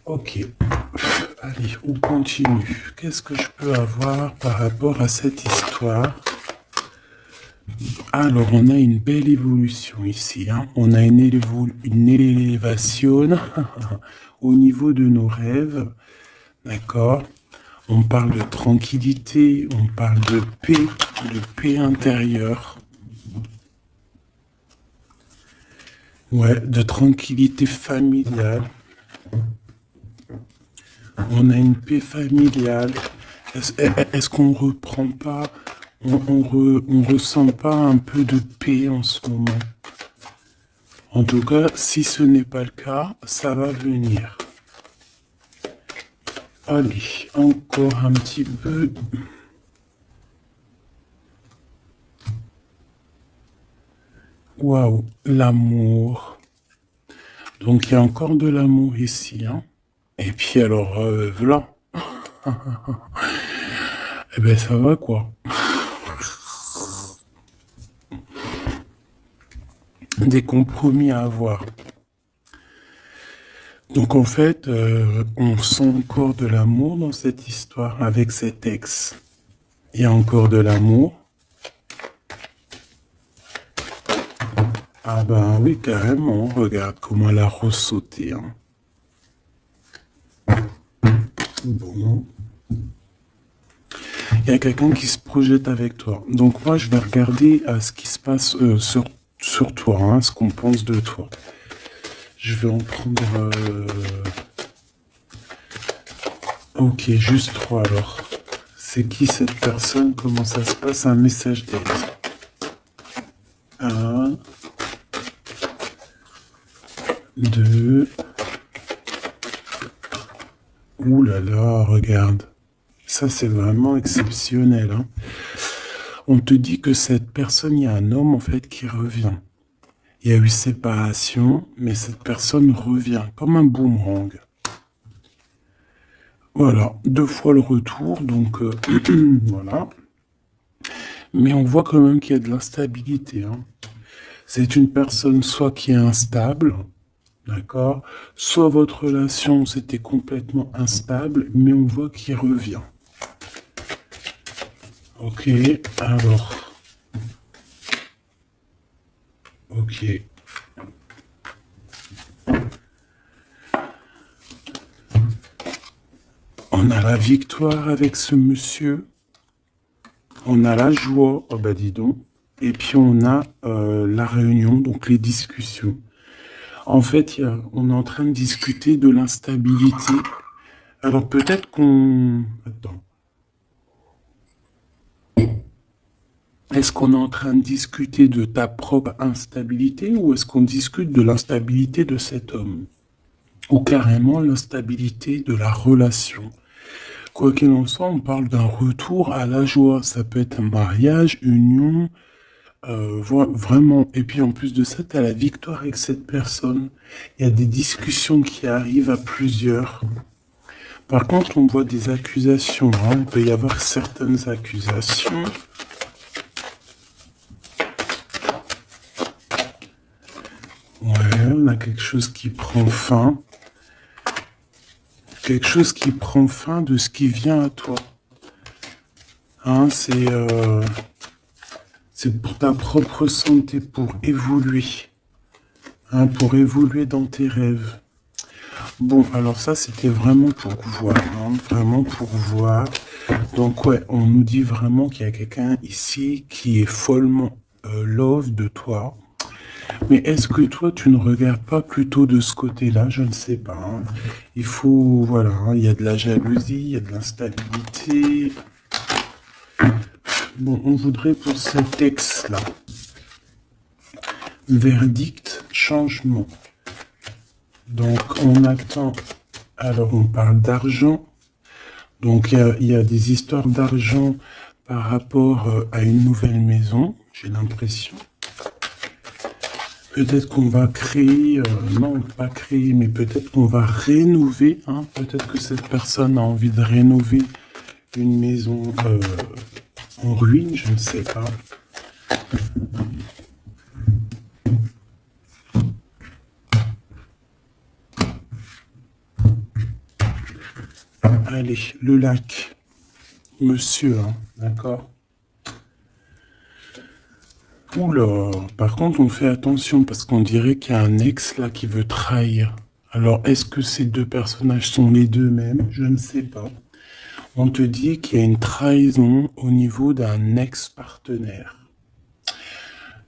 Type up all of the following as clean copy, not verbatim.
Ok. Allez, on continue. Qu'est-ce que je peux avoir par rapport à cette histoire? Alors, on a une belle évolution ici. Hein. On a une élévation au niveau de nos rêves. D'accord? On parle de tranquillité, on parle de paix intérieure. Ouais, de tranquillité familiale. On a une paix familiale. Est-ce qu'on reprend pas, on ressent pas un peu de paix en ce moment? En tout cas, si ce n'est pas le cas, ça va venir. Allez, encore un petit peu. Waouh, l'amour. Donc il y a encore de l'amour ici, hein. Et puis alors, voilà. Eh ben ça va quoi. Des compromis à avoir. Donc en fait, on sent encore de l'amour dans cette histoire avec cet ex. Il y a encore de l'amour. Ah ben oui, carrément. Regarde comment elle a ressauté. Hein. Bon. Il y a quelqu'un qui se projette avec toi. Donc moi, je vais regarder ce qui se passe sur toi, hein, ce qu'on pense de toi. Je vais en prendre... Ok, juste 3 alors. C'est qui cette personne? Comment ça se passe? Un message d'aide. 1, 2. Ouh là là, regarde. Ça, c'est vraiment exceptionnel. Hein. On te dit que cette personne, il y a un homme en fait qui revient. Il y a eu séparation, mais cette personne revient comme un boomerang. Voilà, 2 fois le retour, donc voilà. Mais on voit quand même qu'il y a de l'instabilité. Hein. C'est une personne soit qui est instable, d'accord, soit votre relation c'était complètement instable, mais on voit qu'il revient. Ok, alors. Ok. On a la victoire avec ce monsieur. On a la joie, oh bah dis donc. Et puis on a la réunion, donc les discussions. En fait, on est en train de discuter de l'instabilité. Alors peut-être qu'on... Attends. Est-ce qu'on est en train de discuter de ta propre instabilité ou est-ce qu'on discute de l'instabilité de cet homme? Ou carrément l'instabilité de la relation? Quoi qu'il en soit, on parle d'un retour à la joie. Ça peut être un mariage, union, vraiment. Et puis en plus de ça, tu as la victoire avec cette personne. Il y a des discussions qui arrivent à plusieurs. Par contre, on voit des accusations. Hein. Il peut y avoir certaines accusations. Ouais, on a quelque chose qui prend fin. Quelque chose qui prend fin de ce qui vient à toi. Hein, c'est pour ta propre santé, pour évoluer. Hein, pour évoluer dans tes rêves. Bon, alors ça, c'était vraiment pour voir. Hein, vraiment pour voir. Donc, ouais, on nous dit vraiment qu'il y a quelqu'un ici qui est follement love de toi. Mais est-ce que toi, tu ne regardes pas plutôt de ce côté-là? Je ne sais pas. Hein. Il faut, voilà, hein, il y a de la jalousie, il y a de l'instabilité. Bon, on voudrait pour cet ex-là. Verdict, changement. Donc, on attend. Alors, on parle d'argent. Donc, il y a des histoires d'argent par rapport à une nouvelle maison, j'ai l'impression. Peut-être qu'on va créer, non, pas créer, mais peut-être qu'on va rénover. Hein. Peut-être que cette personne a envie de rénover une maison en ruine, je ne sais pas. Allez, le lac. Monsieur, hein, d'accord? Oula, par contre, on fait attention parce qu'on dirait qu'il y a un ex là qui veut trahir. Alors, est-ce que ces deux personnages sont les deux mêmes? Je ne sais pas. On te dit qu'il y a une trahison au niveau d'un ex-partenaire.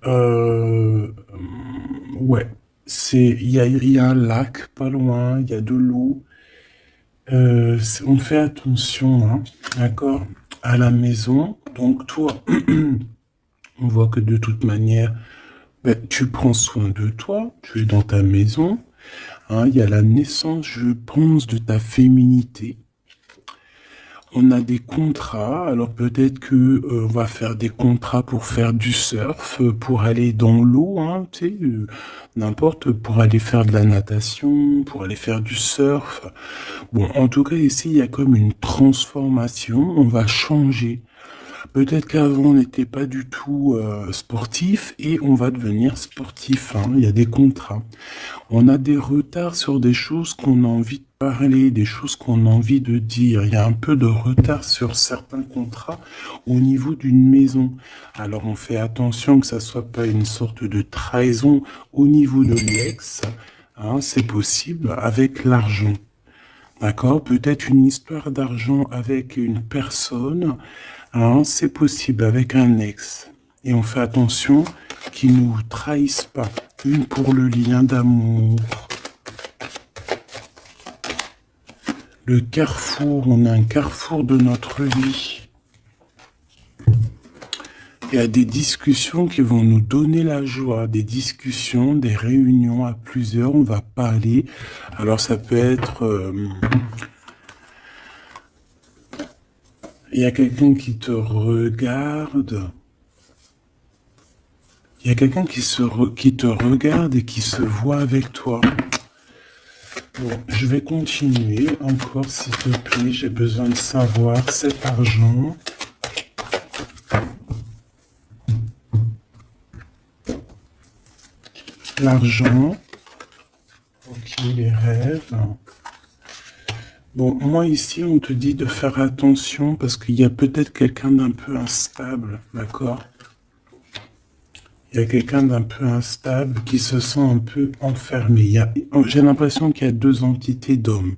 Euh, ouais, il y a un lac pas loin, il y a de l'eau. On fait attention, hein, d'accord, à la maison. Donc toi, on voit que de toute manière, ben, tu prends soin de toi, tu es dans ta maison. Hein, il y a la naissance, je pense, de ta féminité. On a des contrats, alors peut-être que on va faire des contrats pour faire du surf, pour aller dans l'eau, hein, tu sais, n'importe, pour aller faire de la natation, pour aller faire du surf. Bon, en tout cas, ici, il y a comme une transformation, on va changer. Peut-être qu'avant, on n'était pas du tout sportif et on va devenir sportif, hein. Il y a des contrats. On a des retards sur des choses qu'on a envie de parler, des choses qu'on a envie de dire. Il y a un peu de retard sur certains contrats au niveau d'une maison. Alors on fait attention que ça soit pas une sorte de trahison au niveau de l'ex. Hein, c'est possible avec l'argent. D'accord? Peut-être une histoire d'argent avec une personne. Hein, c'est possible avec un ex. Et on fait attention qu'ils ne nous trahissent pas. Une pour le lien d'amour. Le carrefour, on a un carrefour de notre vie. Il y a des discussions qui vont nous donner la joie, des discussions, des réunions à plusieurs, on va parler. Alors ça peut être... il y a quelqu'un qui te regarde. Il y a quelqu'un qui te regarde et qui se voit avec toi. Bon, je vais continuer encore, s'il te plaît. J'ai besoin de savoir cet argent. L'argent. Ok, les rêves. Bon, moi ici, on te dit de faire attention parce qu'il y a peut-être quelqu'un d'un peu instable, d'accord? Il y a quelqu'un d'un peu instable qui se sent un peu enfermé. J'ai l'impression qu'il y a deux entités d'hommes.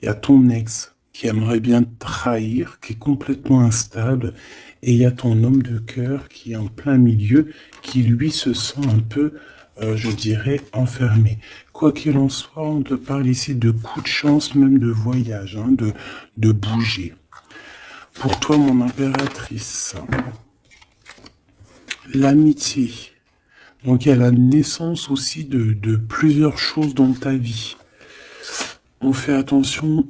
Il y a ton ex qui aimerait bien te trahir, qui est complètement instable, et il y a ton homme de cœur qui est en plein milieu, qui lui se sent un peu, je dirais, enfermé. Quoi qu'il en soit, on te parle ici de coups de chance, même de voyage, hein, de bouger. Pour toi, mon impératrice, l'amitié. Donc il y a la naissance aussi de plusieurs choses dans ta vie. On fait attention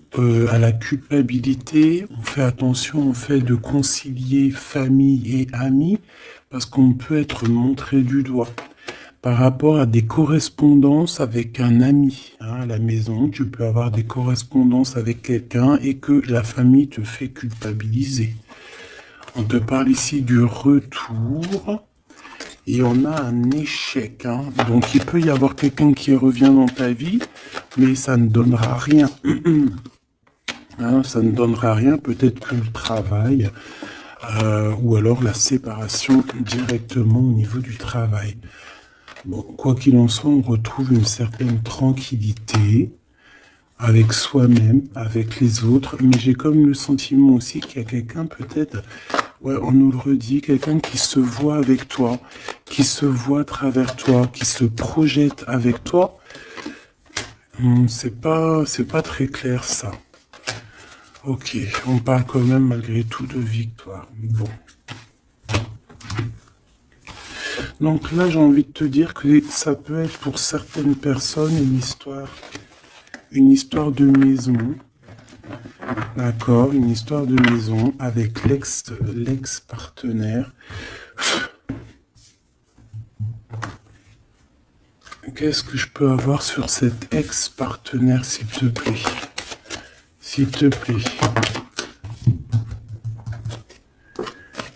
à la culpabilité, on fait attention au fait de concilier famille et amis, parce qu'on peut être montré du doigt. Par rapport à des correspondances avec un ami, hein, à la maison, tu peux avoir des correspondances avec quelqu'un et que la famille te fait culpabiliser. On te parle ici du retour et on a un échec. Hein. Donc il peut y avoir quelqu'un qui revient dans ta vie, mais ça ne donnera rien. Hein, ça ne donnera rien, peut-être que le travail, ou alors la séparation directement au niveau du travail. Bon, quoi qu'il en soit, on retrouve une certaine tranquillité avec soi-même, avec les autres, mais j'ai comme le sentiment aussi qu'il y a quelqu'un peut-être, ouais, on nous le redit, quelqu'un qui se voit avec toi, qui se voit à travers toi, qui se projette avec toi. C'est pas très clair ça. Ok, on parle quand même malgré tout de victoire. Bon. Donc là, j'ai envie de te dire que ça peut être pour certaines personnes une histoire de maison. D'accord, une histoire de maison avec l'ex-partenaire. Qu'est-ce que je peux avoir sur cet ex-partenaire, s'il te plaît? S'il te plaît.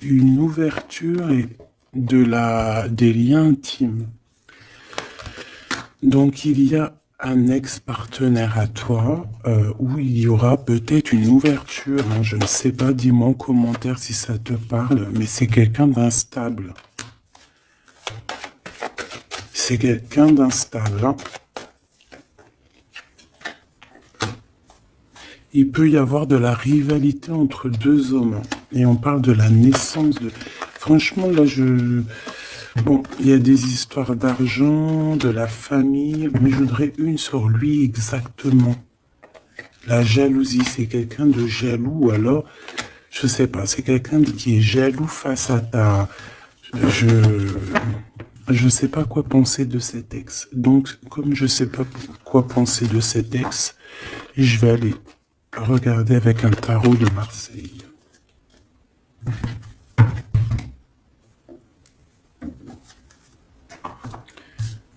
Une ouverture et des liens intimes. Donc il y a un ex-partenaire à toi où il y aura peut-être une ouverture, hein, je ne sais pas, dis-moi en commentaire si ça te parle, mais c'est quelqu'un d'instable. C'est quelqu'un d'instable. Hein. Il peut y avoir de la rivalité entre deux hommes. Hein, et on parle de la naissance de... Franchement, là, Bon, il y a des histoires d'argent, de la famille, mais je voudrais une sur lui exactement. La jalousie, c'est quelqu'un de jaloux, ou alors, je sais pas, c'est quelqu'un qui est jaloux face à ta... Je sais pas quoi penser de cet ex. Donc, comme je sais pas quoi penser de cet ex, je vais aller regarder avec un tarot de Marseille.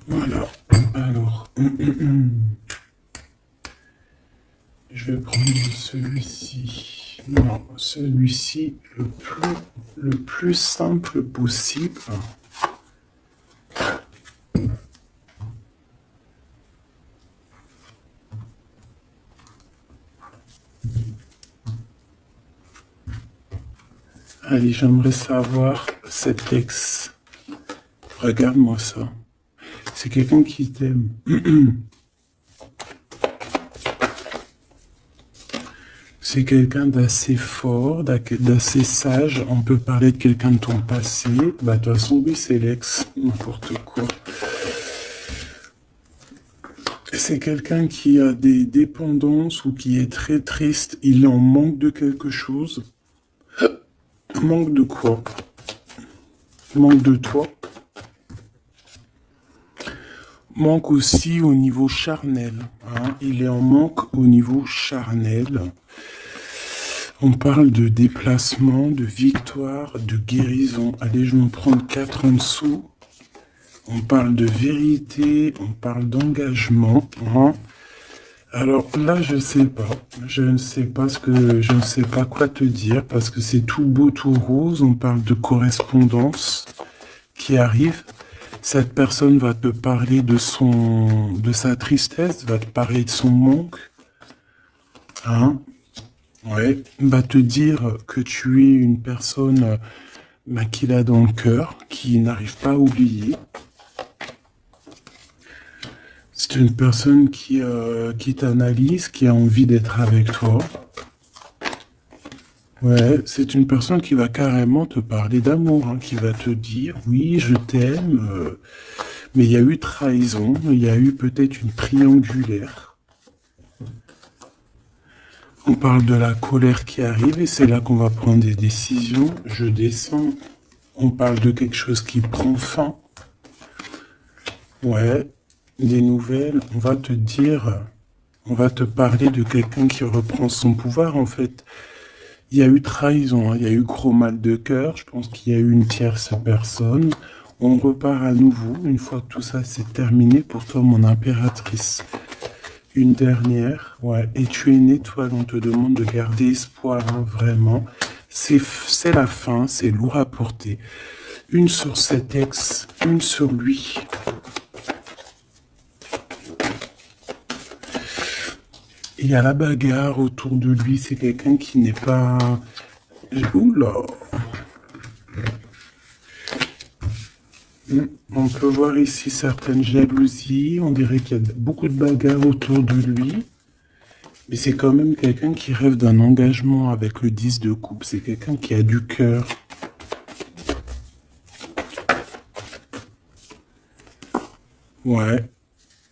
Voilà. Alors, je vais prendre celui-ci. Non, celui-ci le plus simple possible. Allez, j'aimerais savoir cet ex. Regarde-moi ça. C'est quelqu'un qui t'aime. C'est quelqu'un d'assez fort, d'assez sage. On peut parler de quelqu'un de ton passé. Bah, de toute façon, oui, c'est l'ex. N'importe quoi. C'est quelqu'un qui a des dépendances ou qui est très triste. Il est en manque de quelque chose. Manque de quoi? Manque de toi. Manque aussi au niveau charnel. Hein. Il est en manque au niveau charnel. On parle de déplacement, de victoire, de guérison. Allez, je vais en prendre 4 en dessous. On parle de vérité, on parle d'engagement. Hein. Alors là, je sais pas. Je ne sais pas je ne sais pas quoi te dire parce que c'est tout beau, tout rose. On parle de correspondance qui arrive. Cette personne va te parler de sa tristesse, va te parler de son manque. Hein? Ouais. Va te dire que tu es une personne qu'il a dans le cœur, qui n'arrive pas à oublier. C'est une personne qui t'analyse, qui a envie d'être avec toi. Ouais, c'est une personne qui va carrément te parler d'amour, hein, qui va te dire, oui, je t'aime, mais il y a eu trahison, il y a eu peut-être une triangulaire. On parle de la colère qui arrive et c'est là qu'on va prendre des décisions. Je descends. On parle de quelque chose qui prend fin. Ouais, des nouvelles. On va te dire, on va te parler de quelqu'un qui reprend son pouvoir en fait. Il y a eu trahison, hein, il y a eu gros mal de cœur. Je pense qu'il y a eu une tierce personne. On repart à nouveau une fois que tout ça c'est terminé pour toi, mon impératrice. Une dernière, ouais. Et tu es une étoile, on te demande de garder espoir, hein, vraiment. C'est la fin, c'est lourd à porter. Une sur cet ex, une sur lui. Il y a la bagarre autour de lui, c'est quelqu'un qui n'est pas... Oula! On peut voir ici certaines jalousies, on dirait qu'il y a beaucoup de bagarres autour de lui. Mais c'est quand même quelqu'un qui rêve d'un engagement avec le 10 de coupe. C'est quelqu'un qui a du cœur. Ouais.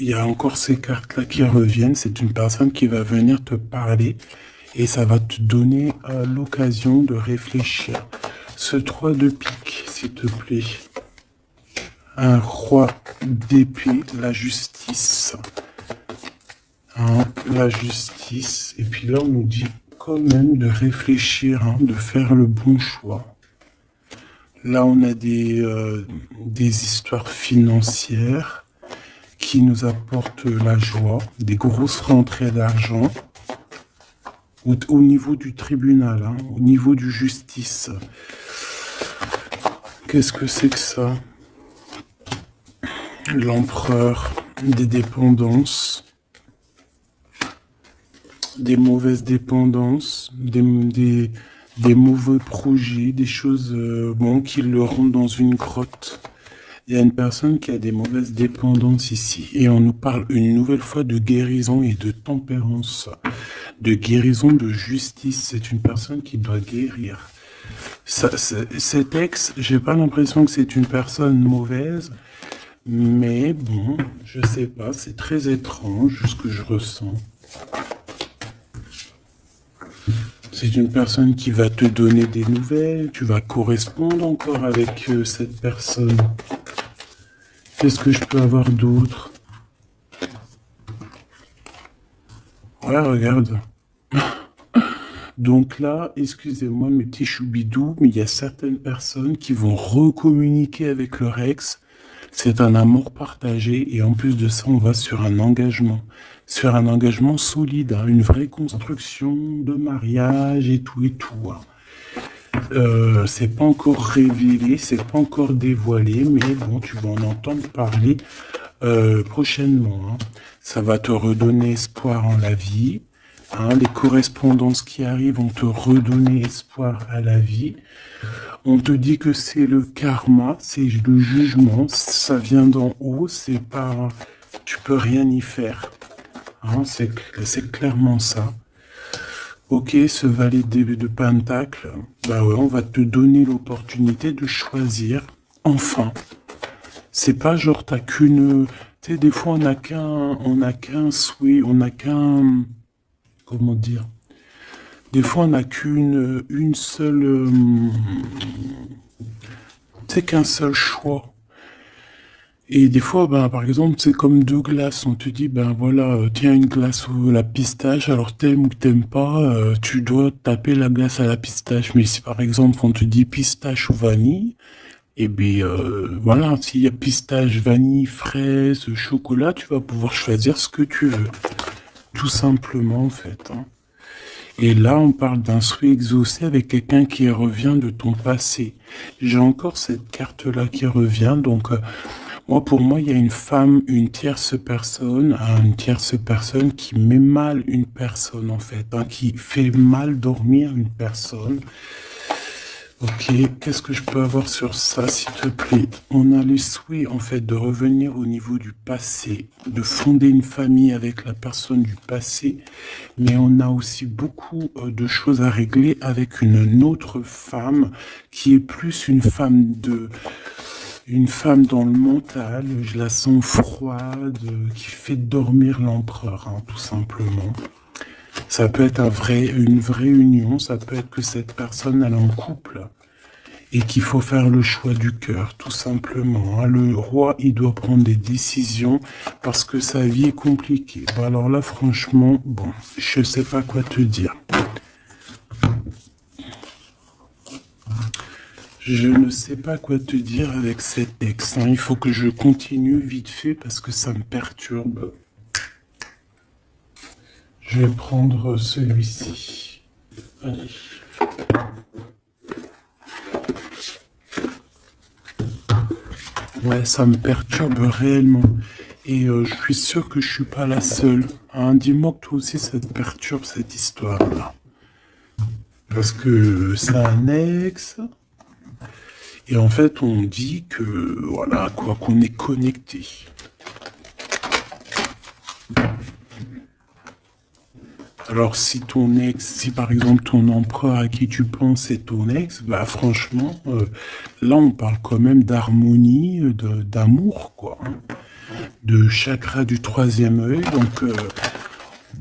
Il y a encore ces cartes-là qui reviennent. C'est une personne qui va venir te parler et ça va te donner l'occasion de réfléchir. Ce 3 de pique, s'il te plaît. Un roi d'épée, la justice. Hein, la justice. Et puis là, on nous dit quand même de réfléchir, hein, de faire le bon choix. Là, on a des histoires financières qui nous apportent la joie, des grosses rentrées d'argent au niveau du tribunal, hein, au niveau du justice. Qu'est-ce que c'est que ça? L'empereur. des dépendances, des mauvaises dépendances, des mauvais projets, des choses bon, qui le rendent dans une grotte. Il y a une personne qui a des mauvaises dépendances ici. Et on nous parle une nouvelle fois de guérison et de tempérance. De guérison, de justice. C'est une personne qui doit guérir. Cet ex, j'ai pas l'impression que c'est une personne mauvaise. Mais bon, je sais pas. C'est très étrange ce que je ressens. C'est une personne qui va te donner des nouvelles. Tu vas correspondre encore avec cette personne. Qu'est-ce que je peux avoir d'autre? Ouais, regarde. Donc là, excusez-moi mes petits choubidous, mais il y a certaines personnes qui vont recommuniquer avec leur ex. C'est un amour partagé et en plus de ça, on va sur un engagement solide, hein, une vraie construction de mariage et tout, hein. C'est pas encore révélé, c'est pas encore dévoilé, mais bon, tu vas en entendre parler prochainement, hein. Ça va te redonner espoir en la vie, hein. Les correspondances qui arrivent vont te redonner espoir à la vie. On te dit que c'est le karma, c'est le jugement, ça vient d'en haut, c'est pas, tu peux rien y faire, hein, c'est clairement ça. Ok, ce valet de Pentacle, bah ouais, on va te donner l'opportunité de choisir, enfin. C'est pas genre t'as qu'une, tu sais, des fois on a qu'un souhait, on a qu'un, comment dire, des fois on a une seule, c'est qu'un seul choix. Et des fois, ben, par exemple, c'est comme deux glaces. On te dit, ben voilà, tiens une glace ou la pistache, alors t'aimes ou t'aimes pas, tu dois taper la glace à la pistache. Mais si par exemple on te dit pistache ou vanille, eh bien voilà, s'il y a pistache, vanille, fraise, chocolat, tu vas pouvoir choisir ce que tu veux. Tout simplement en fait, hein. Et là, on parle d'un souhait exaucé avec quelqu'un qui revient de ton passé. J'ai encore cette carte-là qui revient, donc moi, pour moi, il y a une femme, une tierce personne, hein, qui met mal une personne, en fait, hein, qui fait mal dormir une personne. Ok, qu'est-ce que je peux avoir sur ça, s'il te plaît? On a le souhait, en fait, de revenir au niveau du passé, de fonder une famille avec la personne du passé, mais on a aussi beaucoup de choses à régler avec une autre femme qui est plus une femme dans le mental, je la sens froide, qui fait dormir l'empereur, hein, tout simplement. Ça peut être une vraie union, ça peut être que cette personne elle est en couple et qu'il faut faire le choix du cœur, tout simplement, hein. Le roi, il doit prendre des décisions parce que sa vie est compliquée. Bon, alors là, franchement, bon, je sais pas quoi te dire. Je ne sais pas quoi te dire avec cet ex, hein. Il faut que je continue vite fait parce que ça me perturbe. Je vais prendre celui-ci. Allez. Ouais, ça me perturbe réellement. Et je suis sûr que je suis pas la seule, hein. Dis-moi que toi aussi ça te perturbe cette histoire-là. Parce que c'est un ex. Et en fait, on dit que, voilà, quoi, qu'on est connecté. Alors, si par exemple ton empereur à qui tu penses est ton ex, bah franchement, là on parle quand même d'harmonie, d'amour, quoi, hein. De chakra du troisième œil, donc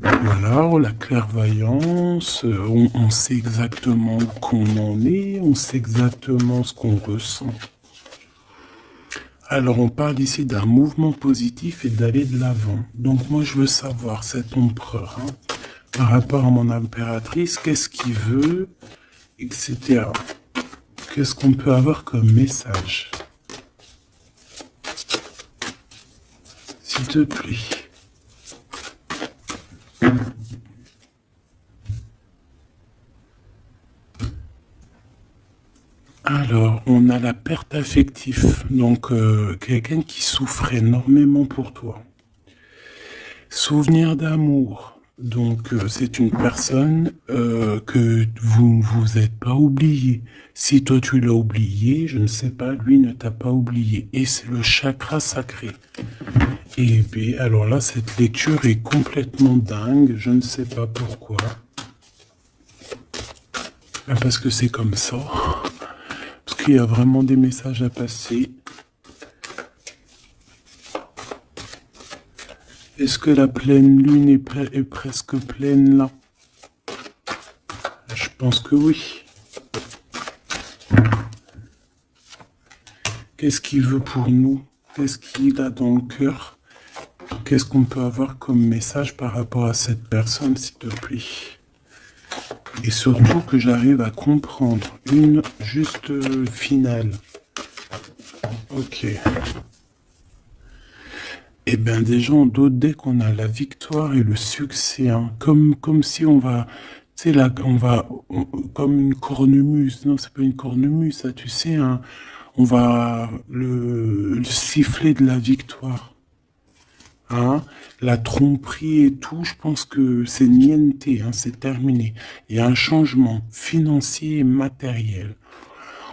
voilà, la clairvoyance, on sait exactement où qu'on en est, on sait exactement ce qu'on ressent. Alors on parle ici d'un mouvement positif et d'aller de l'avant. Donc moi je veux savoir, cet empereur, hein, par rapport à mon impératrice, qu'est-ce qu'il veut, etc. Qu'est-ce qu'on peut avoir comme message? S'il te plaît. Alors, on a la perte affective, donc quelqu'un qui souffre énormément pour toi. Souvenir d'amour. Donc, c'est une personne que vous ne vous êtes pas oublié. Si toi tu l'as oublié, je ne sais pas, lui ne t'a pas oublié. Et c'est le chakra sacré. Et puis, alors là, cette lecture est complètement dingue. Je ne sais pas pourquoi. Parce que c'est comme ça. Parce qu'il y a vraiment des messages à passer. Est-ce que la pleine lune est presque pleine là? Je pense que oui. Qu'est-ce qu'il veut pour nous? Qu'est-ce qu'il a dans le cœur? Qu'est-ce qu'on peut avoir comme message par rapport à cette personne, s'il te plaît? Et surtout que j'arrive à comprendre une juste finale. Ok. Eh bien, déjà, en d'autres decks, on a la victoire et le succès. Hein. Comme si on va... Tu sais, là, comme une cornemuse. Non, c'est pas une cornemuse, ça, tu sais. Hein, on va... Le sifflet de la victoire. Hein, la tromperie et tout, je pense que c'est niente, hein, c'est terminé. Il y a un changement financier et matériel.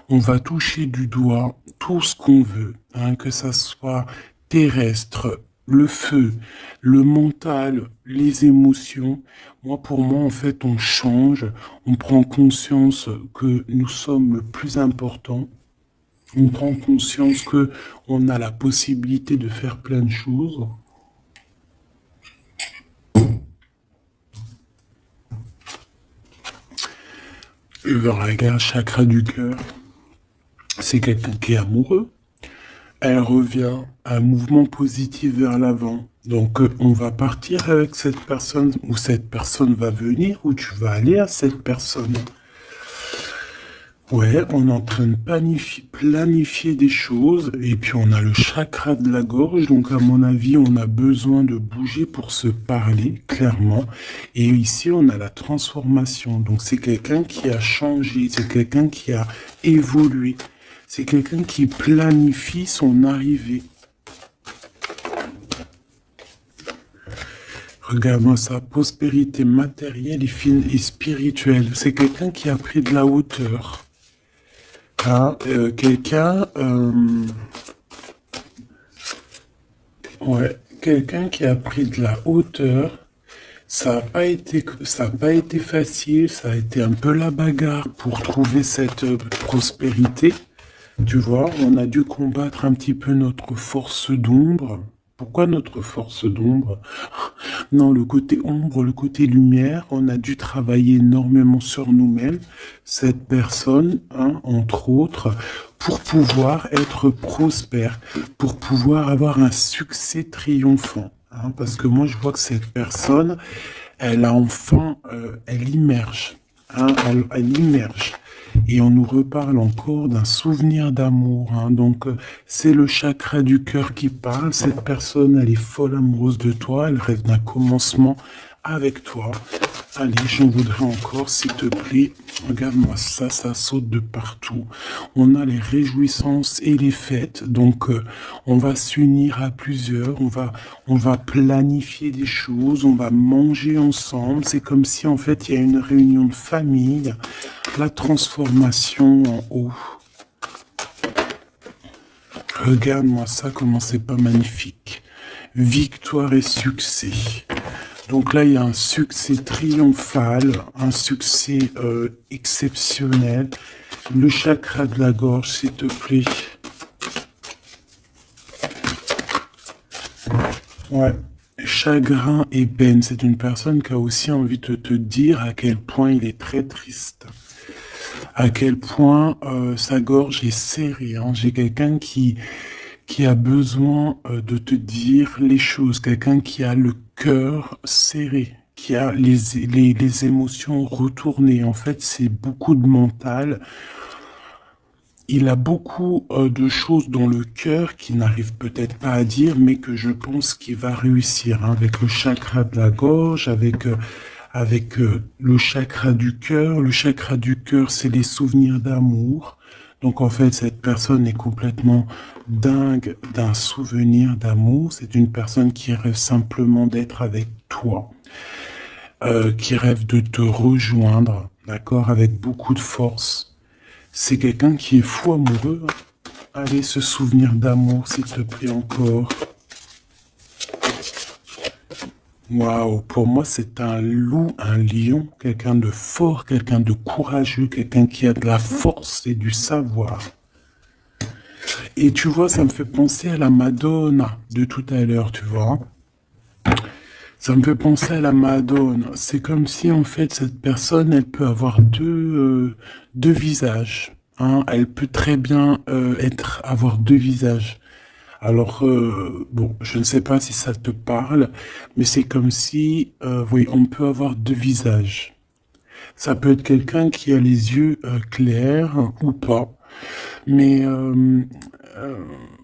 On va toucher du doigt tout ce qu'on veut, hein, que ça soit terrestre, le feu, le mental, les émotions. Moi, pour moi, en fait, on change, on prend conscience que nous sommes le plus important. On prend conscience que on a la possibilité de faire plein de choses. Le chakra du cœur, c'est quelqu'un qui est amoureux. Elle revient à un mouvement positif vers l'avant. Donc, on va partir avec cette personne, ou cette personne va venir, ou tu vas aller à cette personne. Ouais, on est en train de planifier des choses, et puis on a le chakra de la gorge, donc à mon avis, on a besoin de bouger pour se parler, clairement. Et ici, on a la transformation, donc c'est quelqu'un qui a changé, c'est quelqu'un qui a évolué, c'est quelqu'un qui planifie son arrivée. Regarde-moi ça, prospérité matérielle et spirituelle, c'est quelqu'un qui a pris de la hauteur. Hein, quelqu'un qui a pris de la hauteur, ça n'a pas été facile, ça a été un peu la bagarre pour trouver cette prospérité. Tu vois, on a dû combattre un petit peu notre force d'ombre. Pourquoi notre force d'ombre? Non, le côté ombre, le côté lumière, on a dû travailler énormément sur nous-mêmes, cette personne, hein, entre autres, pour pouvoir être prospère, pour pouvoir avoir un succès triomphant. Hein, parce que moi, je vois que cette personne, elle a enfin, elle immerge. Hein, elle immerge. Et on nous reparle encore d'un souvenir d'amour. Hein. Donc, c'est le chakra du cœur qui parle. Cette personne, elle est folle amoureuse de toi. Elle rêve d'un commencement avec toi. Allez, j'en voudrais encore, s'il te plaît. Regarde-moi ça, ça saute de partout. On a les réjouissances et les fêtes. Donc, on va s'unir à plusieurs. On va planifier des choses. On va manger ensemble. C'est comme si, en fait, il y a une réunion de famille. La transformation en haut. Regarde-moi ça, comment c'est pas magnifique. Victoire et succès. Donc là, il y a un succès triomphal, un succès exceptionnel. Le chakra de la gorge, s'il te plaît. Ouais. Chagrin et peine. C'est une personne qui a aussi envie de te dire à quel point il est très triste. À quel point sa gorge est serrée. Hein. J'ai quelqu'un qui a besoin de te dire les choses, quelqu'un qui a le cœur serré, qui a les émotions retournées. En fait, c'est beaucoup de mental. Il a beaucoup de choses dans le cœur qu'il n'arrive peut-être pas à dire, mais que je pense qu'il va réussir. Hein, avec le chakra de la gorge, avec le chakra du cœur. Le chakra du cœur, c'est les souvenirs d'amour. Donc en fait, cette personne est complètement dingue d'un souvenir d'amour. C'est une personne qui rêve simplement d'être avec toi, qui rêve de te rejoindre, d'accord, avec beaucoup de force. C'est quelqu'un qui est fou amoureux, hein. Allez, ce souvenir d'amour, s'il te plaît, encore. Waouh, pour moi, c'est un loup, un lion, quelqu'un de fort, quelqu'un de courageux, quelqu'un qui a de la force et du savoir. Et tu vois, ça me fait penser à la Madonna de tout à l'heure, tu vois. Ça me fait penser à la Madonna. C'est comme si, en fait, cette personne, elle peut avoir deux visages, hein. Elle peut très bien avoir deux visages. Alors, bon, je ne sais pas si ça te parle, mais c'est comme si, oui, on peut avoir deux visages. Ça peut être quelqu'un qui a les yeux clairs ou pas, mais euh,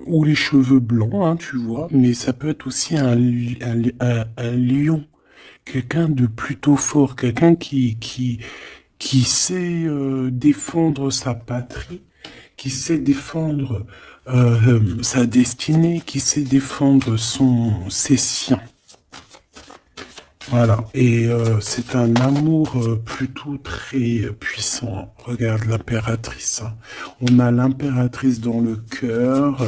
ou les cheveux blancs, hein, tu vois. Mais ça peut être aussi un lion, quelqu'un de plutôt fort, quelqu'un qui sait défendre sa patrie, qui sait défendre sa destinée, qui sait défendre ses siens. Voilà. Et c'est un amour plutôt très puissant. Regarde l'impératrice, hein. On a l'impératrice dans le cœur.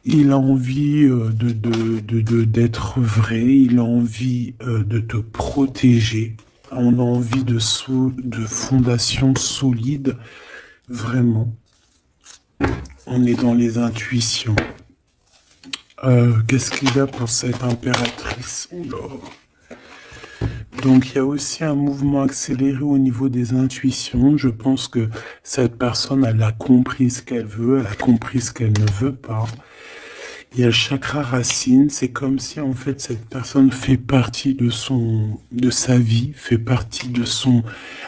Il a envie d'être vrai. Il a envie de te protéger. On a envie de fondations solides. Vraiment. On est dans les intuitions. Qu'est-ce qu'il y a pour cette impératrice? Oula. Donc il y a aussi un mouvement accéléré au niveau des intuitions. Je pense que cette personne, elle a compris ce qu'elle veut, elle a compris ce qu'elle ne veut pas. Il y a le chakra racine. C'est comme si en fait cette personne fait partie de sa vie, fait partie de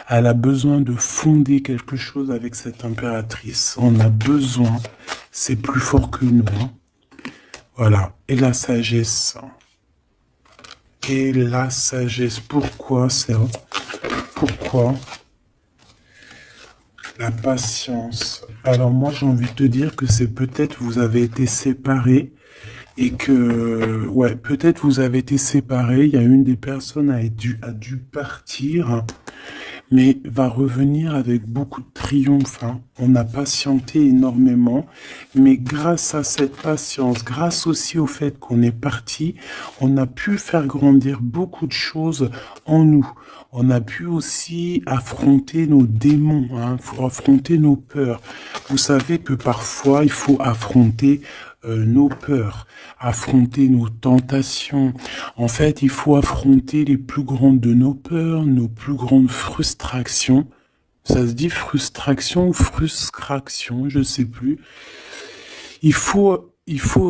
elle a besoin de fonder quelque chose avec cette impératrice. On a besoin. C'est plus fort que nous, hein. Voilà. Et la sagesse. Et la sagesse. Pourquoi ça? Pourquoi? La patience. Alors moi, j'ai envie de te dire que c'est peut-être vous avez été séparés et que, ouais, peut-être vous avez été séparés. Il y a une des personnes a dû partir, mais va revenir avec beaucoup de triomphe, hein. On a patienté énormément, mais grâce à cette patience, grâce aussi au fait qu'on est parti, on a pu faire grandir beaucoup de choses en nous. On a pu aussi affronter nos démons, hein, faut affronter nos peurs. Vous savez que parfois, il faut affronter nos peurs, affronter nos tentations. En fait, il faut affronter les plus grandes de nos peurs, nos plus grandes frustrations. Ça se dit frustration ou frustration, je sais plus. Il faut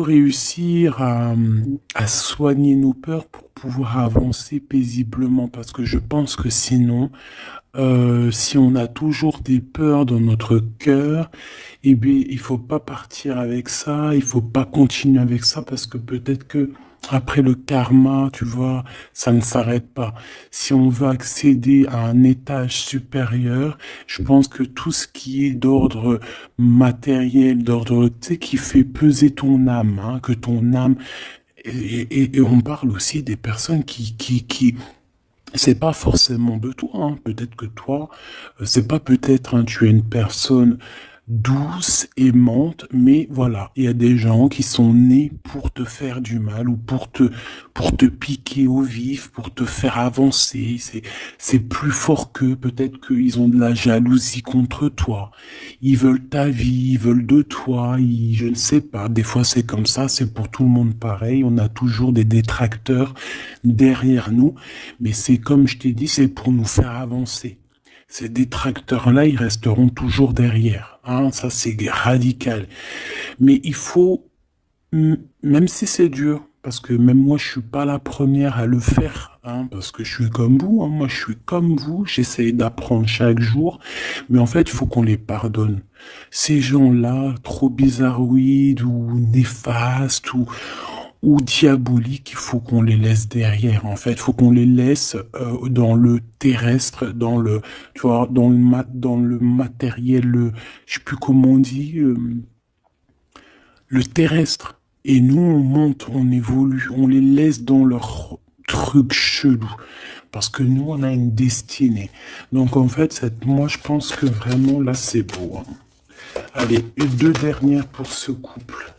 réussir à soigner nos peurs pour pouvoir avancer paisiblement, parce que je pense que sinon, si on a toujours des peurs dans notre cœur, eh bien, il faut pas partir avec ça, il faut pas continuer avec ça, parce que peut-être que après le karma, tu vois, ça ne s'arrête pas. Si on veut accéder à un étage supérieur, je pense que tout ce qui est d'ordre matériel, d'ordre, tu sais, qui fait peser ton âme, hein, que ton âme, et on parle aussi des personnes qui c'est pas forcément de toi, hein. Peut-être que toi, c'est pas peut-être, hein, tu es une personne douce, aimante, mais voilà, il y a des gens qui sont nés pour te faire du mal ou pour te piquer au vif, pour te faire avancer. C'est plus fort qu'eux. Peut-être qu'ils ont de la jalousie contre toi. Ils veulent ta vie, ils veulent de toi. Je ne sais pas. Des fois, c'est comme ça. C'est pour tout le monde pareil. On a toujours des détracteurs derrière nous. Mais c'est comme je t'ai dit, c'est pour nous faire avancer. Ces détracteurs-là, ils resteront toujours derrière, hein, ça, c'est radical. Mais il faut, même si c'est dur, parce que même moi, je suis pas la première à le faire, hein, parce que je suis comme vous, hein, moi, je suis comme vous, j'essaie d'apprendre chaque jour, mais en fait, il faut qu'on les pardonne. Ces gens-là, trop bizarroïdes ou néfastes, ou ou diaboliques, il faut qu'on les laisse derrière, en fait. Il faut qu'on les laisse dans le terrestre, dans le, tu vois, dans le matériel, je sais plus comment on dit, le terrestre. Et nous, on monte, on évolue, on les laisse dans leur truc chelou. Parce que nous, on a une destinée. Donc, en fait, moi, je pense que vraiment, là, c'est beau. Hein. Allez, 2 dernières pour ce couple.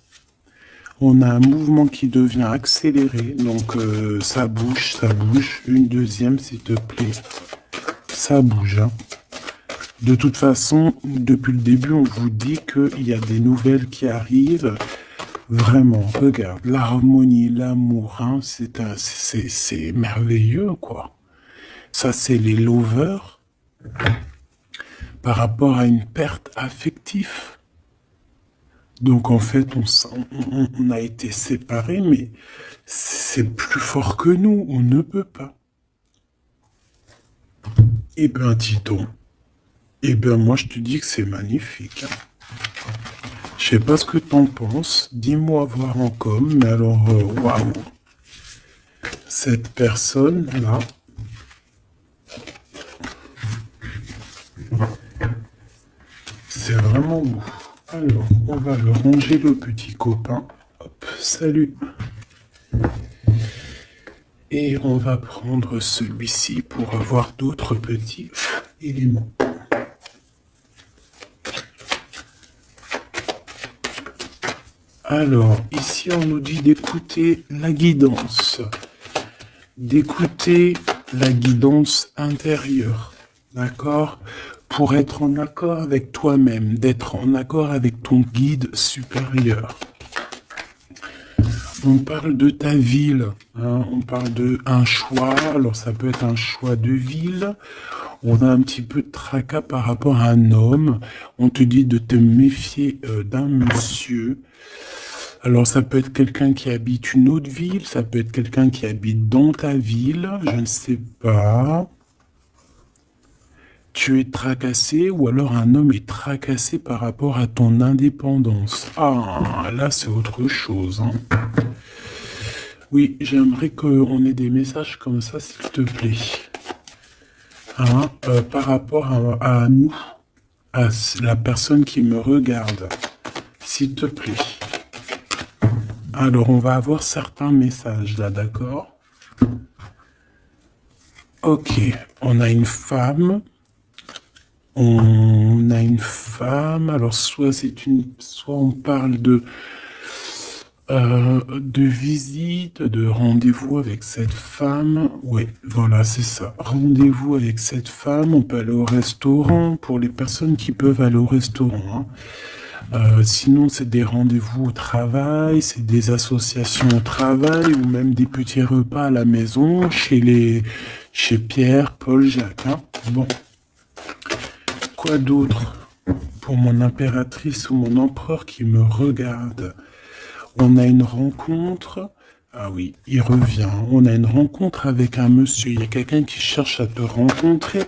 On a un mouvement qui devient accéléré. Donc, ça bouge, ça bouge. Une deuxième, s'il te plaît. Ça bouge. Hein. De toute façon, depuis le début, on vous dit qu'il y a des nouvelles qui arrivent. Vraiment, regarde, l'harmonie, l'amour, hein, c'est merveilleux, quoi. Ça, c'est les lovers par rapport à une perte affective. Donc, en fait, on a été séparés, mais c'est plus fort que nous. On ne peut pas. Eh ben, dis donc. Eh ben, moi, je te dis que c'est magnifique. Hein. Je sais pas ce que t'en penses. Dis-moi voir en com. Mais alors, waouh. Cette personne-là... C'est vraiment beau. Alors, on va le ranger, le petit copain. Hop, salut. Et on va prendre celui-ci pour avoir d'autres petits éléments. Alors, ici, on nous dit d'écouter la guidance. D'écouter la guidance intérieure. D'accord ? Pour être en accord avec toi-même, d'être en accord avec ton guide supérieur. On parle de ta ville, hein, on parle d'un choix, alors ça peut être un choix de ville, on a un petit peu de tracas par rapport à un homme, on te dit de te méfier d'un monsieur, alors ça peut être quelqu'un qui habite une autre ville, ça peut être quelqu'un qui habite dans ta ville, je ne sais pas... Tu es tracassé ou alors un homme est tracassé par rapport à ton indépendance. Ah, là c'est autre chose. Hein. Oui, j'aimerais qu'on ait des messages comme ça, s'il te plaît. Hein, par rapport à nous, à la personne qui me regarde, s'il te plaît. Alors, on va avoir certains messages là, d'accord? Ok, on a une femme... On a une femme, alors soit on parle de visite, de rendez-vous avec cette femme. Oui, voilà, c'est ça. Rendez-vous avec cette femme, on peut aller au restaurant pour les personnes qui peuvent aller au restaurant. Hein. Sinon, c'est des rendez-vous au travail, c'est des associations au travail ou même des petits repas à la maison chez Pierre, Paul, Jacques. Hein. Bon. Quoi d'autre pour mon impératrice ou mon empereur qui me regarde? On a une rencontre. Ah oui, il revient. On a une rencontre avec un monsieur. Il y a quelqu'un qui cherche à te rencontrer.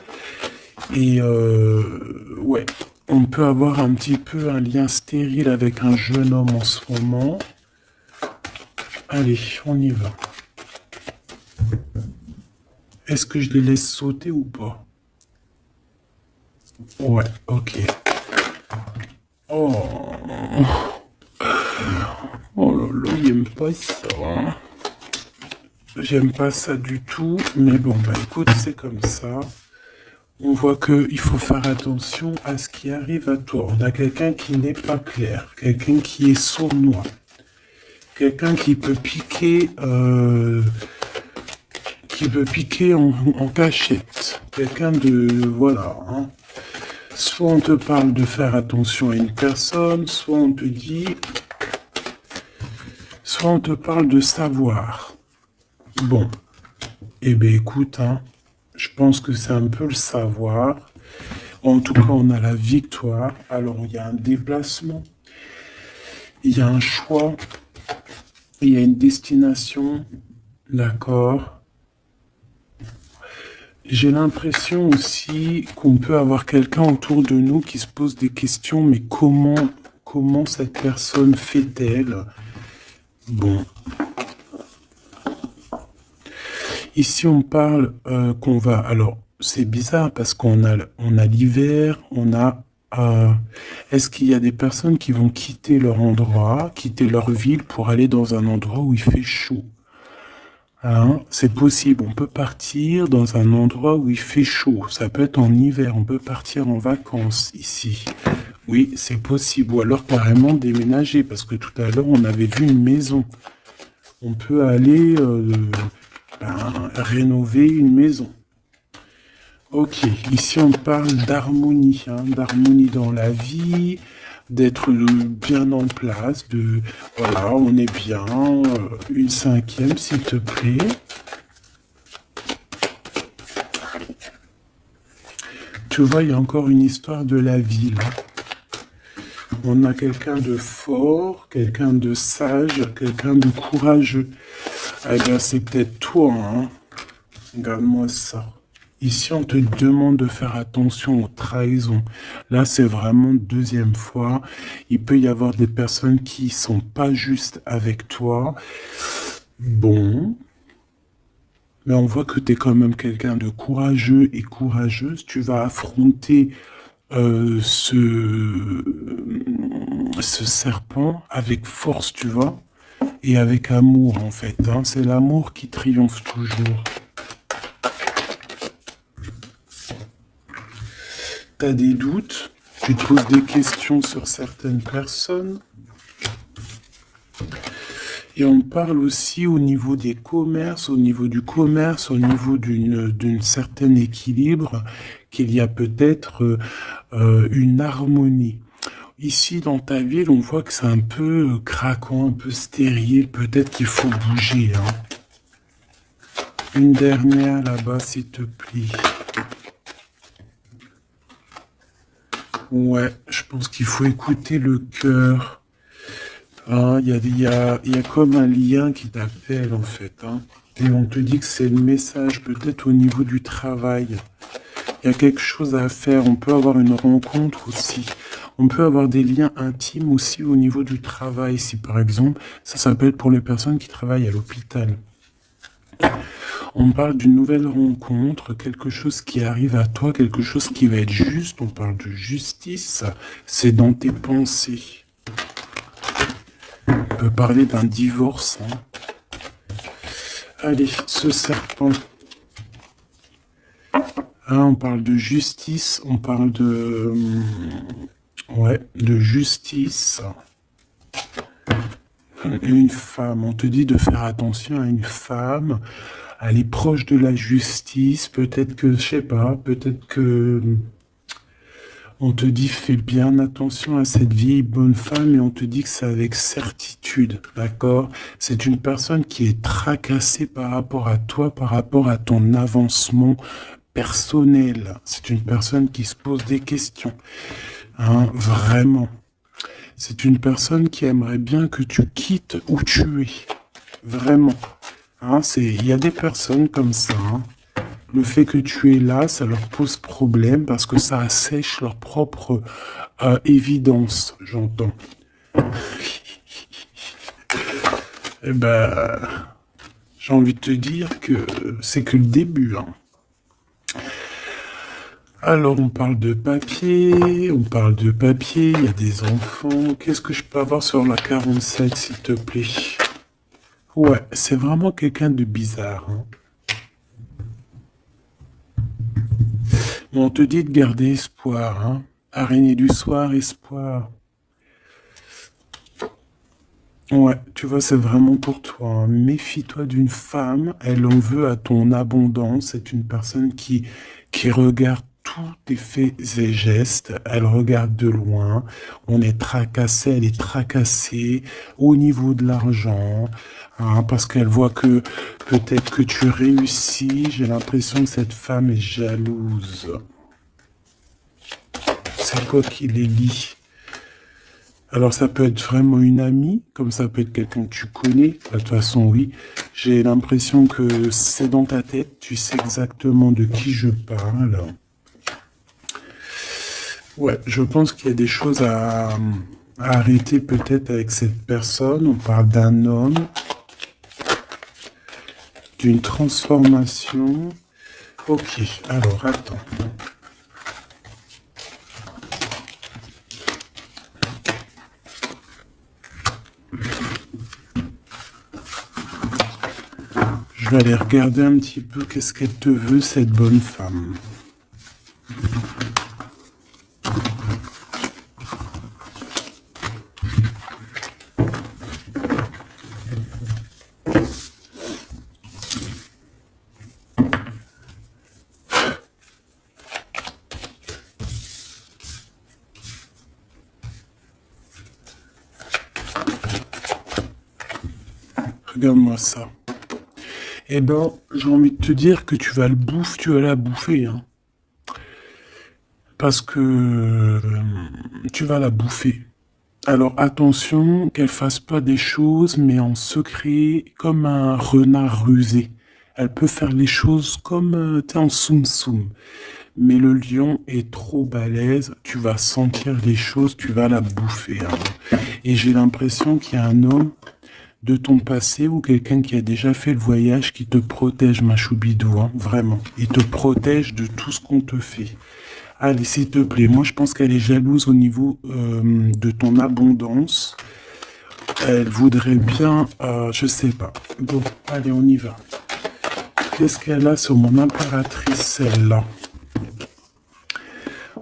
Et ouais, on peut avoir un petit peu un lien stérile avec un jeune homme en ce moment. Allez, on y va. Est-ce que je les laisse sauter ou pas? Ouais, ok. Oh. Oh là là, il aime pas ça. Hein. J'aime pas ça du tout. Mais bon, bah écoute, c'est comme ça. On voit qu'il faut faire attention à ce qui arrive à toi. On a quelqu'un qui n'est pas clair. Quelqu'un qui est sournois. Quelqu'un qui peut piquer... en cachette. Quelqu'un de... Voilà. Hein. Soit on te parle de faire attention à une personne, soit on te dit... Soit on te parle de savoir. Bon. Eh bien, écoute, hein, je pense que c'est un peu le savoir. En tout cas, on a la victoire. Alors, il y a un déplacement. Il y a un choix. Il y a une destination. D'accord. J'ai l'impression aussi qu'on peut avoir quelqu'un autour de nous qui se pose des questions, mais comment cette personne fait-elle? Bon, Ici, on parle qu'on va... Alors, c'est bizarre parce on a l'hiver, est-ce qu'il y a des personnes qui vont quitter leur endroit, quitter leur ville pour aller dans un endroit où il fait chaud? Hein, c'est possible, on peut partir dans un endroit où il fait chaud. Ça peut être en hiver, on peut partir en vacances ici. Oui, c'est possible. Ou alors carrément déménager, parce que tout à l'heure, on avait vu une maison. On peut aller rénover une maison. Ok, ici on parle d'harmonie, hein, d'harmonie dans la vie, d'être bien en place, voilà, on est bien. Une cinquième, s'il te plaît. Tu vois, il y a encore une histoire de la ville. On a quelqu'un de fort, quelqu'un de sage, quelqu'un de courageux. Eh bien, c'est peut-être toi, hein. Regarde-moi ça. Ici, on te demande de faire attention aux trahisons. Là, c'est vraiment deuxième fois. Il peut y avoir des personnes qui sont pas justes avec toi. Bon. Mais on voit que tu es quand même quelqu'un de courageux et courageuse. Tu vas affronter ce serpent avec force, tu vois, et avec amour, en fait. Hein. C'est l'amour qui triomphe toujours. Tu as des doutes, tu te poses des questions sur certaines personnes. Et on parle aussi au niveau des commerces, au niveau du commerce, au niveau d'une certaine équilibre, qu'il y a peut-être une harmonie. Ici, dans ta ville, on voit que c'est un peu craquant, un peu stérile. Peut-être qu'il faut bouger. Hein. Une dernière là-bas, s'il te plaît. Ouais, je pense qu'il faut écouter le cœur. Hein, il y a comme un lien qui t'appelle, en fait. Hein. Et on te dit que c'est le message, peut-être au niveau du travail. Il y a quelque chose à faire. On peut avoir une rencontre aussi. On peut avoir des liens intimes aussi au niveau du travail. Si par exemple, ça peut être pour les personnes qui travaillent à l'hôpital. On parle d'une nouvelle rencontre, quelque chose qui arrive à toi, quelque chose qui va être juste. On parle de justice. C'est dans tes pensées. On peut parler d'un divorce. Hein. Allez, ce serpent. Hein, on parle de justice, on parle de... ouais, de justice. Une femme, on te dit de faire attention à une femme. Elle est proche de la justice. Peut-être que, je sais pas, peut-être que... On te dit fais bien attention à cette vieille bonne femme et on te dit que c'est avec certitude, d'accord? C'est une personne qui est tracassée par rapport à toi, par rapport à ton avancement personnel. C'est une personne qui se pose des questions, hein, vraiment. C'est une personne qui aimerait bien que tu quittes où tu es, vraiment. Hein, il y a des personnes comme ça, hein. Le fait que tu es là, ça leur pose problème parce que ça assèche leur propre évidence, j'entends. Eh ben, j'ai envie de te dire que c'est que le début. Hein. Alors, on parle de papier, il y a des enfants. Qu'est-ce que je peux avoir sur la 47, s'il te plaît? Ouais, c'est vraiment quelqu'un de bizarre. Hein. On te dit de garder espoir, hein. Araignée du soir, espoir. Ouais, tu vois, c'est vraiment pour toi. Hein. Méfie-toi d'une femme, elle en veut à ton abondance. C'est une personne qui regarde tous tes faits et gestes. Elle regarde de loin. On est tracassé, elle est tracassée au niveau de l'argent. Hein, parce qu'elle voit que peut-être que tu réussis. J'ai l'impression que cette femme est jalouse. C'est quoi qui les lie? Alors ça peut être vraiment une amie, comme ça peut être quelqu'un que tu connais. De toute façon, oui. J'ai l'impression que c'est dans ta tête. Tu sais exactement de qui je parle. Ouais, je pense qu'il y a des choses à arrêter peut-être avec cette personne. On parle d'un homme. d'une transformation. Ok, alors attends. Je vais aller regarder un petit peu qu'est-ce qu'elle te veut, cette bonne femme. Regarde-moi ça. Eh ben, j'ai envie de te dire que tu vas la bouffer, hein. Parce que tu vas la bouffer. Alors attention qu'elle fasse pas des choses, mais en secret, comme un renard rusé. Elle peut faire les choses comme t'es en soum-soum. Mais le lion est trop balèze, tu vas sentir les choses, tu vas la bouffer, hein. Et j'ai l'impression qu'il y a un homme de ton passé ou quelqu'un qui a déjà fait le voyage qui te protège, ma choubidou, hein, vraiment. Il te protège de tout ce qu'on te fait. Allez, s'il te plaît, moi je pense qu'elle est jalouse au niveau de ton abondance. Elle voudrait bien, je sais pas. Bon, allez, on y va. Qu'est-ce qu'elle a sur mon impératrice, celle-là?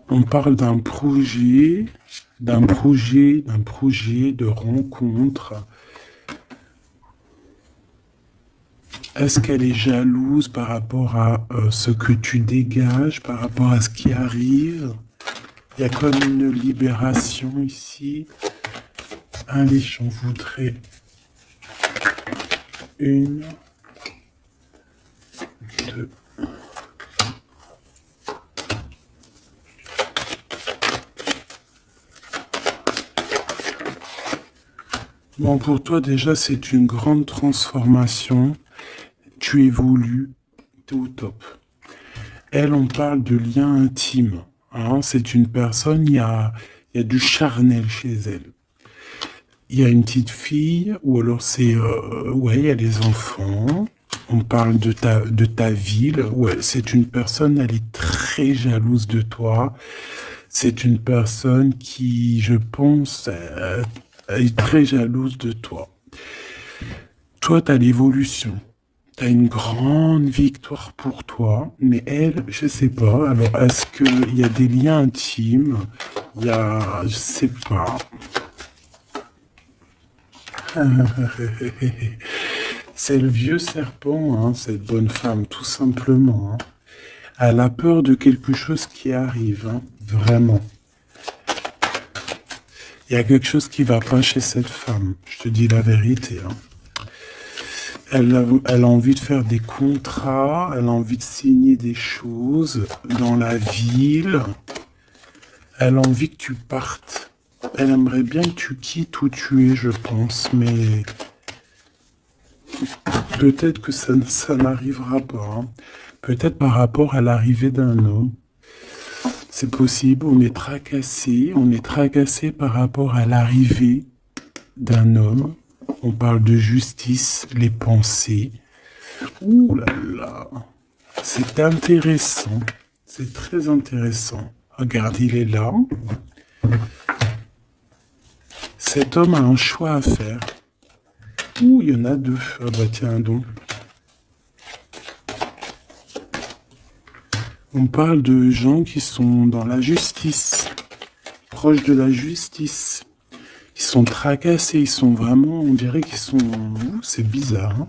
On parle d'un projet de rencontre. Est-ce qu'elle est jalouse par rapport à ce que tu dégages, par rapport à ce qui arrive? Il y a comme une libération ici. Allez, j'en voudrais une, deux. Bon, pour toi, déjà, c'est une grande transformation. Tu évolues, t'es au top. Elle, on parle de lien intime, hein. C'est une personne, il y a du charnel chez elle. Il y a une petite fille, ou alors c'est... ouais, il y a les enfants. On parle de ta ville. Ouais, c'est une personne, elle est très jalouse de toi. C'est une personne qui, je pense, est très jalouse de toi. Toi, tu as l'évolution. Tu as une grande victoire pour toi, mais elle, je sais pas. Alors, est-ce qu'il y a des liens intimes? Il y a, je sais pas. C'est le vieux serpent, hein, cette bonne femme, tout simplement, hein. Elle a peur de quelque chose qui arrive, hein, vraiment. Il y a quelque chose qui va pas chez cette femme, je te dis la vérité, hein. Elle a envie de faire des contrats, elle a envie de signer des choses dans la ville. Elle a envie que tu partes. Elle aimerait bien que tu quittes où tu es, je pense, mais peut-être que ça n'arrivera pas, hein. Peut-être par rapport à l'arrivée d'un homme. C'est possible, on est tracassé par rapport à l'arrivée d'un homme. On parle de justice, les pensées. Ouh là là, c'est intéressant, c'est très intéressant. Regarde, il est là. Cet homme a un choix à faire. Ouh, il y en a deux. Ah bah tiens donc. On parle de gens qui sont dans la justice, proches de la justice. Ils sont tracassés, ils sont vraiment, on dirait qu'ils sont... C'est bizarre, hein.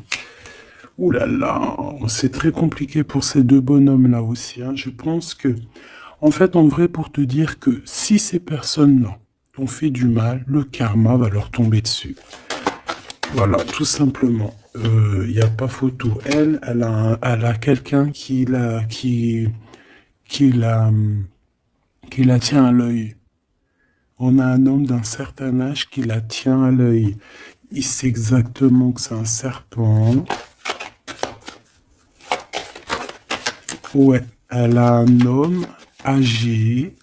Ouh là là, c'est très compliqué pour ces deux bonhommes-là aussi, hein. Je pense que, en fait, en vrai, pour te dire que si ces personnes-là t'ont fait du mal, le karma va leur tomber dessus. Voilà, tout simplement. Il n'y a pas photo. Elle a quelqu'un qui la tient à l'œil. On a un homme d'un certain âge qui la tient à l'œil. Il sait exactement que c'est un serpent. Ouais, elle a un homme âgé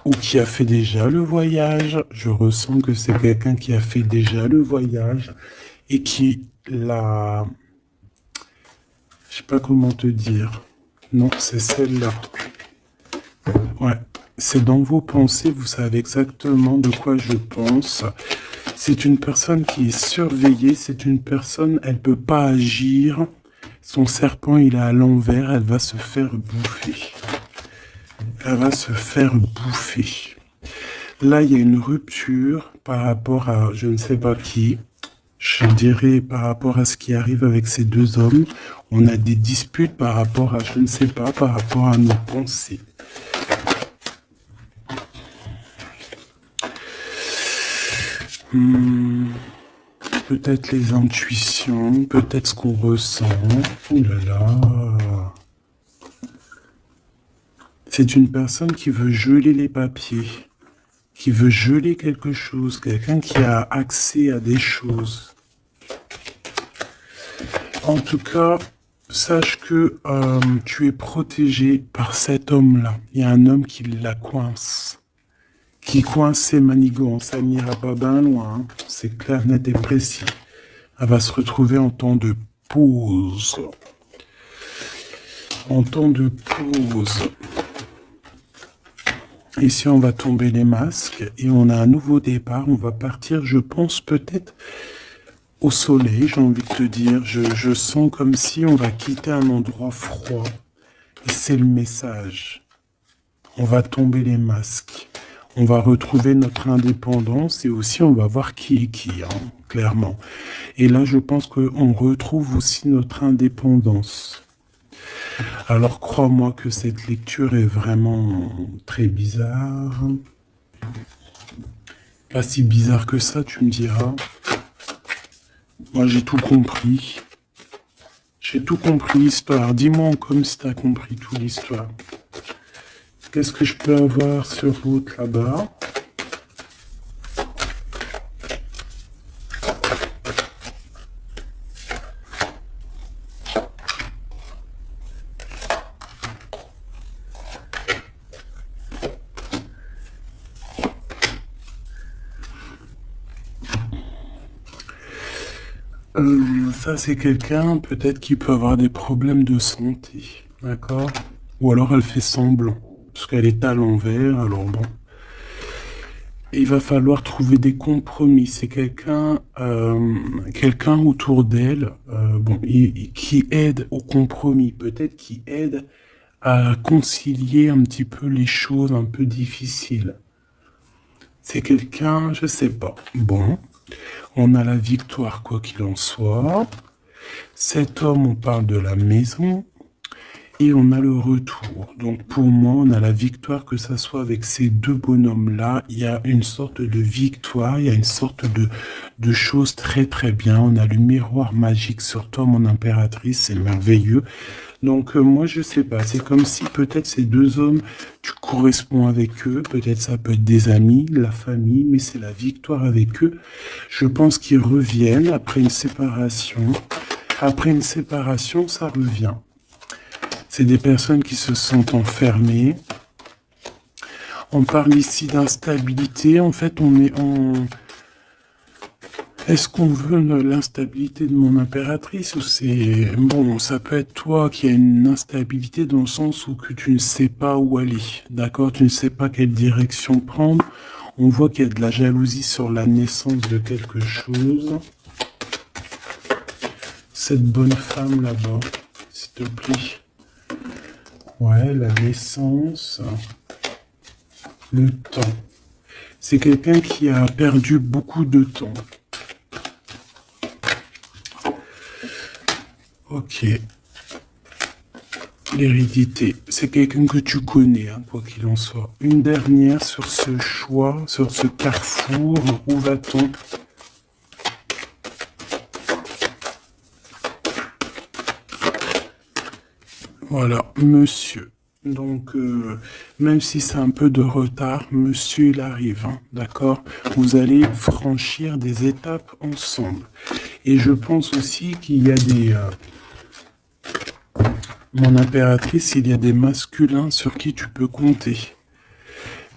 ou qui a fait déjà le voyage. Je ressens que c'est quelqu'un qui a fait déjà le voyage et qui l'a Je sais pas comment te dire. Non, c'est celle-là. Ouais, c'est dans vos pensées, vous savez exactement de quoi je pense. C'est une personne qui est surveillée, c'est une personne, elle peut pas agir. Son serpent, il est à l'envers, elle va se faire bouffer. Elle va se faire bouffer. Là, il y a une rupture par rapport à je ne sais pas qui. Je dirais par rapport à ce qui arrive avec ces deux hommes. On a des disputes par rapport à je ne sais pas, par rapport à nos pensées. Peut-être les intuitions, peut-être ce qu'on ressent. Ouh là là. C'est une personne qui veut geler les papiers, qui veut geler quelque chose, quelqu'un qui a accès à des choses. En tout cas, sache que tu es protégé par cet homme-là. Il y a un homme qui la coince. Qui coince ses manigances. Ça n'ira pas bien loin. Hein. C'est clair, net et précis. Elle va se retrouver en temps de pause. En temps de pause. Ici, on va tomber les masques et on a un nouveau départ. On va partir, je pense, peut-être au soleil, j'ai envie de te dire. Je sens comme si on va quitter un endroit froid. Et c'est le message. On va tomber les masques. On va retrouver notre indépendance et aussi on va voir qui est qui, hein, clairement. Et là, je pense qu'on retrouve aussi notre indépendance. Alors, crois-moi que cette lecture est vraiment très bizarre. Pas si bizarre que ça, tu me diras. Moi, j'ai tout compris. J'ai tout compris l'histoire. Dis-moi comme si tu as compris toute l'histoire. Qu'est-ce que je peux avoir sur route là-bas? Ça, c'est quelqu'un peut-être qui peut avoir des problèmes de santé. D'accord? Ou alors elle fait semblant. Parce qu'elle est à l'envers, alors bon. Et il va falloir trouver des compromis. C'est quelqu'un quelqu'un autour d'elle bon, qui aide au compromis. Peut-être qui aide à concilier un petit peu les choses un peu difficiles. C'est quelqu'un, je sais pas. Bon, on a la victoire quoi qu'il en soit. Cet homme, on parle de la maison. Et on a le retour. Donc pour moi, on a la victoire, que ça soit avec ces deux bonhommes-là. Il y a une sorte de victoire, il y a une sorte de chose très très bien. On a le miroir magique sur toi, mon impératrice, c'est merveilleux. Donc moi, je sais pas, c'est comme si peut-être ces deux hommes, tu corresponds avec eux. Peut-être ça peut être des amis, la famille, mais c'est la victoire avec eux. Je pense qu'ils reviennent après une séparation. Après une séparation, ça revient. C'est des personnes qui se sentent enfermées. On parle ici d'instabilité. En fait, on est en... Est-ce qu'on veut l'instabilité de mon impératrice ou c'est... Bon, ça peut être toi qui as une instabilité dans le sens où que tu ne sais pas où aller. D'accord? Tu ne sais pas quelle direction prendre. On voit qu'il y a de la jalousie sur la naissance de quelque chose. Cette bonne femme là-bas, s'il te plaît. Ouais, la naissance, le temps. C'est quelqu'un qui a perdu beaucoup de temps. Ok. L'hérédité. C'est quelqu'un que tu connais, hein, quoi qu'il en soit. Une dernière sur ce choix, sur ce carrefour. Où va-t-on? Voilà, monsieur. Donc, même si c'est un peu de retard, monsieur, il arrive, hein, d'accord? Vous allez franchir des étapes ensemble. Et je pense aussi qu'il y a des... mon impératrice, il y a des masculins sur qui tu peux compter.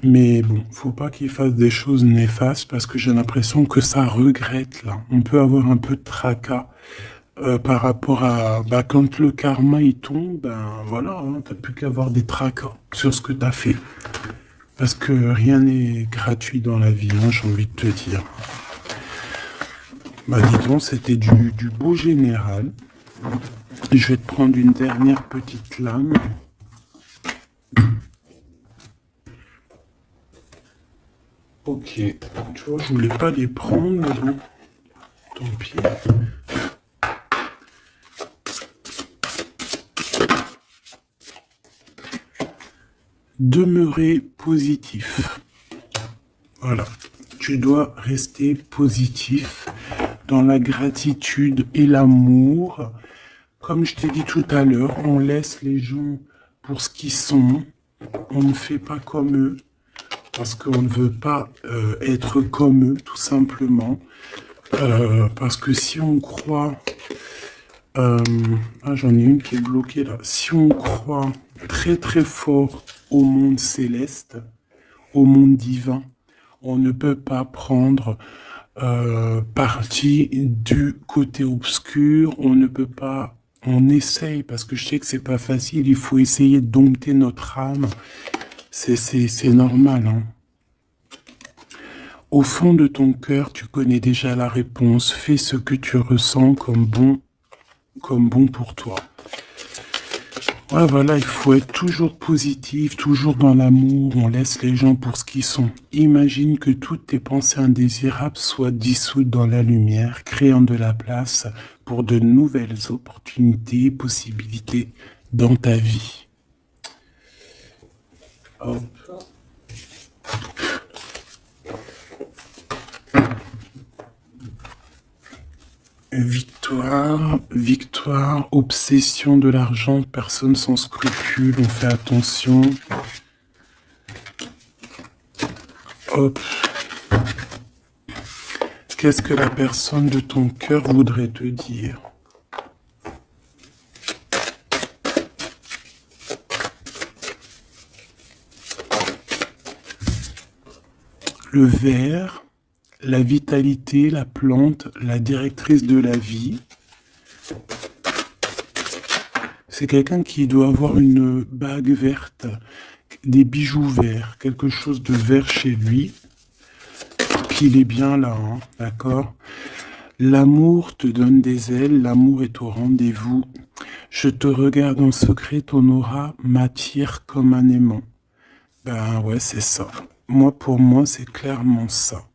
Mais bon, faut pas qu'il fasse des choses néfastes parce que j'ai l'impression que ça regrette, là. On peut avoir un peu de tracas par rapport à quand le karma il tombe, ben voilà, hein, t'as plus qu'à avoir des tracas sur ce que t'as fait. Parce que rien n'est gratuit dans la vie, hein, j'ai envie de te dire. Bah dis donc, c'était du beau général. Je vais te prendre une dernière petite lame. Ok, tu vois, je voulais pas les prendre, mais bon, tant pis. Demeurer positif. Voilà, tu dois rester positif dans la gratitude et l'amour. Comme je t'ai dit tout à l'heure, on laisse les gens pour ce qu'ils sont. On ne fait pas comme eux. Parce qu'on ne veut pas être comme eux, tout simplement. Parce que si on croit... j'en ai une qui est bloquée là. Si on croit très très fort au monde céleste, au monde divin, on ne peut pas prendre parti du côté obscur. On ne peut pas... On essaye, parce que je sais que c'est pas facile. Il faut essayer de dompter notre âme. C'est normal, hein. Au fond de ton cœur, tu connais déjà la réponse. Fais ce que tu ressens comme bon pour toi. Ouais, voilà, il faut être toujours positif, toujours dans l'amour. On laisse les gens pour ce qu'ils sont. Imagine que toutes tes pensées indésirables soient dissoutes dans la lumière, créant de la place pour de nouvelles opportunités, possibilités dans ta vie. Hop. Victoire, victoire, obsession de l'argent, personne sans scrupule, on fait attention. Hop. Qu'est-ce que la personne de ton cœur voudrait te dire? Le ver, la vitalité, la plante, la directrice de la vie. C'est quelqu'un qui doit avoir une bague verte, des bijoux verts, quelque chose de vert chez lui. Qu'il est bien là, hein, d'accord? L'amour te donne des ailes, l'amour est au rendez-vous. Je te regarde en secret, ton aura m'attire comme un aimant. Ben ouais, c'est ça. Moi, pour moi, c'est clairement ça.